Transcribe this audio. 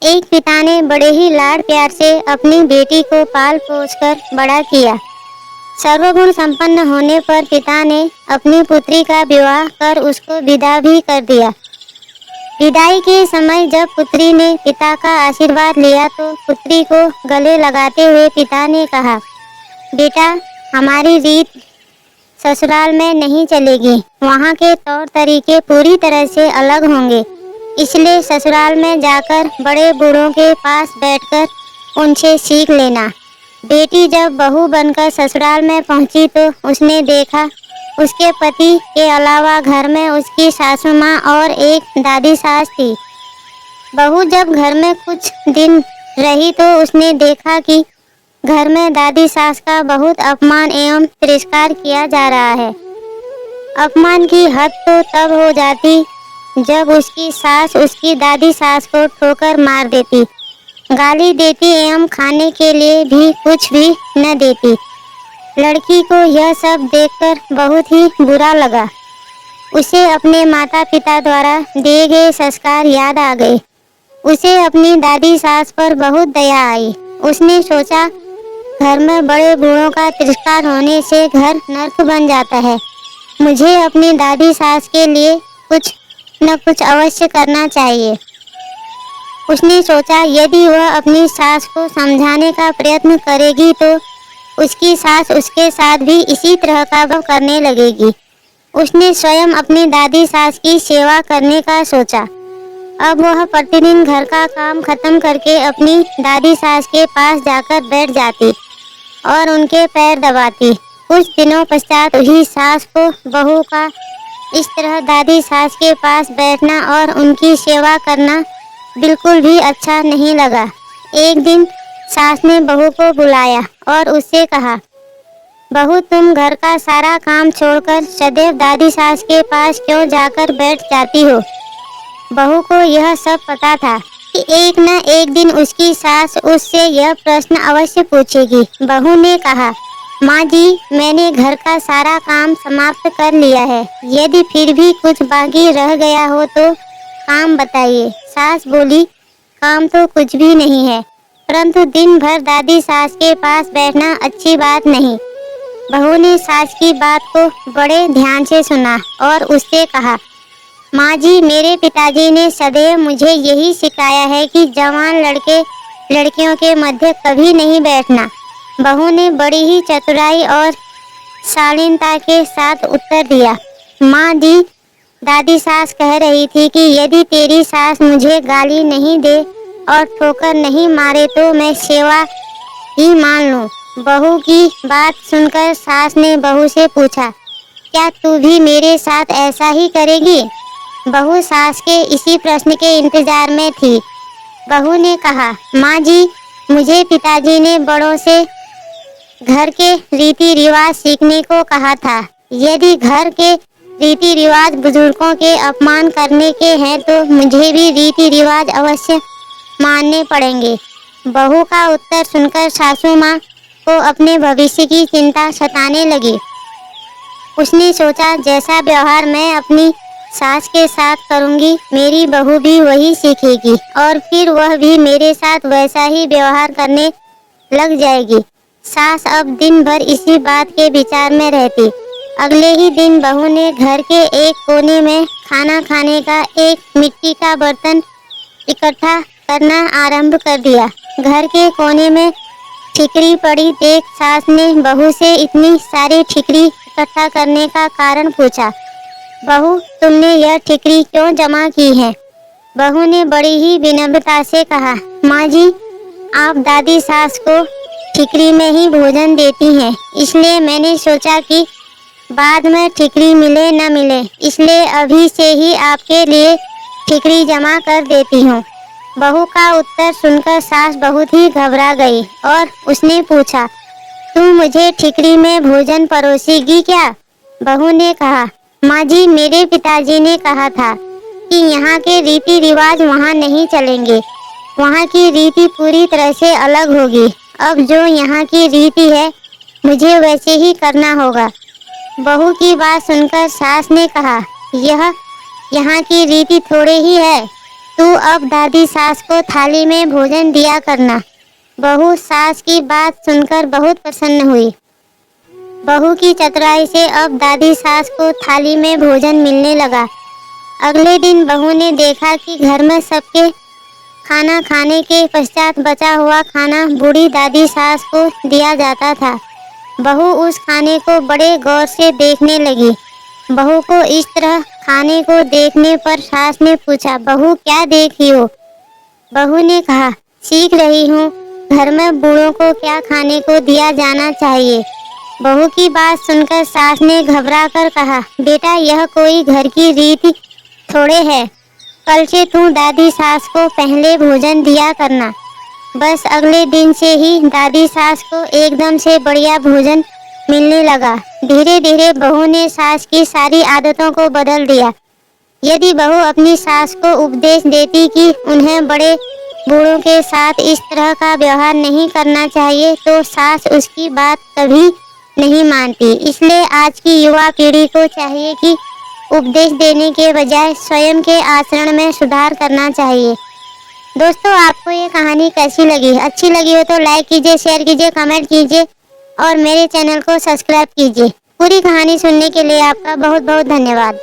एक पिता ने बड़े ही लाड प्यार से अपनी बेटी को पाल पोस कर बड़ा किया। सर्वगुण संपन्न होने पर पिता ने अपनी पुत्री का विवाह कर उसको विदा भी कर दिया। विदाई के समय जब पुत्री ने पिता का आशीर्वाद लिया तो पुत्री को गले लगाते हुए पिता ने कहा, बेटा, हमारी रीत ससुराल में नहीं चलेगी। वहाँ के तौर तरीके पूरी तरह से अलग होंगे। इसलिए ससुराल में जाकर बड़े बूढ़ों के पास बैठकर उनसे सीख लेना। बेटी जब बहू बनकर ससुराल में पहुंची तो उसने देखा उसके पति के अलावा घर में उसकी सासू माँ और एक दादी सास थी। बहू जब घर में कुछ दिन रही तो उसने देखा कि घर में दादी सास का बहुत अपमान एवं तिरस्कार किया जा रहा है। अपमान की हद तो तब हो जाती जब उसकी सास उसकी दादी सास को ठोकर मार देती, गाली देती एवं खाने के लिए भी कुछ भी न देती। लड़की को यह सब देखकर बहुत ही बुरा लगा। उसे अपने माता पिता द्वारा दिए गए संस्कार याद आ गए। उसे अपनी दादी सास पर बहुत दया आई। उसने सोचा, घर में बड़े बूढ़ों का तिरस्कार होने से घर नर्क बन जाता है। मुझे अपनी दादी सास के लिए कुछ न कुछ अवश्य करना चाहिए। उसने सोचा, यदि वह अपनी सास को समझाने का प्रयत्न करेगी तो उसकी सास उसके साथ भी इसी तरह का व्यवहार करने लगेगी। उसने स्वयं अपनी दादी सास की सेवा करने का सोचा। अब वह प्रतिदिन घर का काम खत्म करके अपनी दादी सास के पास जाकर बैठ जाती और उनके पैर दबाती। कुछ दिनों पश्चात वही सास को बहू का इस तरह दादी सास के पास बैठना और उनकी सेवा करना बिल्कुल भी अच्छा नहीं लगा। एक दिन सास ने बहू को बुलाया और उससे कहा, बहू, तुम घर का सारा काम छोड़कर सदैव दादी सास के पास क्यों जाकर बैठ जाती हो? बहू को यह सब पता था कि एक न एक दिन उसकी सास उससे यह प्रश्न अवश्य पूछेगी। बहू ने कहा, माँ जी, मैंने घर का सारा काम समाप्त कर लिया है। यदि फिर भी कुछ बाकी रह गया हो तो काम बताइए। सास बोली, काम तो कुछ भी नहीं है, परंतु दिन भर दादी सास के पास बैठना अच्छी बात नहीं। बहू ने सास की बात को बड़े ध्यान से सुना और उससे कहा, माँ जी, मेरे पिताजी ने सदैव मुझे यही सिखाया है कि जवान लड़के लड़कियों के मध्य कभी नहीं बैठना। बहू ने बड़ी ही चतुराई और शालीनता के साथ उत्तर दिया, माँ जी, दादी सास कह रही थी कि यदि तेरी सास मुझे गाली नहीं दे और ठोकर नहीं मारे तो मैं सेवा ही मान लूं। बहू की बात सुनकर सास ने बहू से पूछा, क्या तू भी मेरे साथ ऐसा ही करेगी? बहू सास के इसी प्रश्न के इंतजार में थी। बहू ने कहा, माँ जी, मुझे पिताजी ने बड़ों से घर के रीति रिवाज सीखने को कहा था। यदि घर के रीति रिवाज बुजुर्गों के अपमान करने के हैं तो मुझे भी रीति रिवाज अवश्य मानने पड़ेंगे। बहू का उत्तर सुनकर सासू माँ को अपने भविष्य की चिंता सताने लगी। उसने सोचा, जैसा व्यवहार मैं अपनी सास के साथ करूंगी, मेरी बहू भी वही सीखेगी और फिर वह भी मेरे साथ वैसा ही व्यवहार करने लग जाएगी। सास अब दिन भर इसी बात के विचार में रहती। अगले ही दिन बहू ने घर के एक कोने में खाना खाने का एक मिट्टी का बर्तन इकट्ठा करना आरंभ कर दिया। घर के कोने में ठिकरी पड़ी देख सास ने बहू से इतनी सारी ठिकरी इकट्ठा करने का कारण पूछा। बहू, तुमने यह ठिकरी क्यों जमा की है? बहू ने बड़ी ही विनम्रता से कहा, माँ जी, आप दादी सास को ठिकरी में ही भोजन देती हैं, इसलिए मैंने सोचा कि बाद में ठिकरी मिले न मिले, इसलिए अभी से ही आपके लिए ठिकरी जमा कर देती हूँ। बहू का उत्तर सुनकर सास बहुत ही घबरा गई और उसने पूछा, तुम मुझे ठिकरी में भोजन परोसेगी क्या? बहू ने कहा, माँ जी, मेरे पिताजी ने कहा था कि यहाँ के रीति रिवाज वहाँ नहीं चलेंगे। वहाँ की रीति पूरी तरह से अलग होगी। अब जो यहाँ की रीति है मुझे वैसे ही करना होगा। बहू की बात सुनकर सास ने कहा, यह यहाँ की रीति थोड़े ही है। तू अब दादी सास को थाली में भोजन दिया करना। बहू सास की बात सुनकर बहुत प्रसन्न हुई। बहू की चतुराई से अब दादी सास को थाली में भोजन मिलने लगा। अगले दिन बहू ने देखा कि घर में सबके खाना खाने के पश्चात बचा हुआ खाना बूढ़ी दादी सास को दिया जाता था। बहू उस खाने को बड़े गौर से देखने लगी। बहू को इस तरह खाने को देखने पर सास ने पूछा, बहू क्या देख रही हो? बहू ने कहा, सीख रही हूँ घर में बूढ़ों को क्या खाने को दिया जाना चाहिए। बहू की बात सुनकर सास ने घबरा कर कहा, बेटा यह कोई घर की रीति थोड़े है। कल से तू दादी सास को पहले भोजन दिया करना। बस अगले दिन से ही दादी सास को एकदम से बढ़िया भोजन मिलने लगा। धीरे धीरे बहू ने सास की सारी आदतों को बदल दिया। यदि बहू अपनी सास को उपदेश देती कि उन्हें बड़े बूढ़ों के साथ इस तरह का व्यवहार नहीं करना चाहिए, तो सास उसकी बात कभी नहीं मानती। इसलिए आज की युवा पीढ़ी को चाहिए कि उपदेश देने के बजाय स्वयं के आचरण में सुधार करना चाहिए। दोस्तों, आपको ये कहानी कैसी लगी? अच्छी लगी हो तो लाइक कीजिए, शेयर कीजिए, कमेंट कीजिए और मेरे चैनल को सब्सक्राइब कीजिए। पूरी कहानी सुनने के लिए आपका बहुत बहुत धन्यवाद।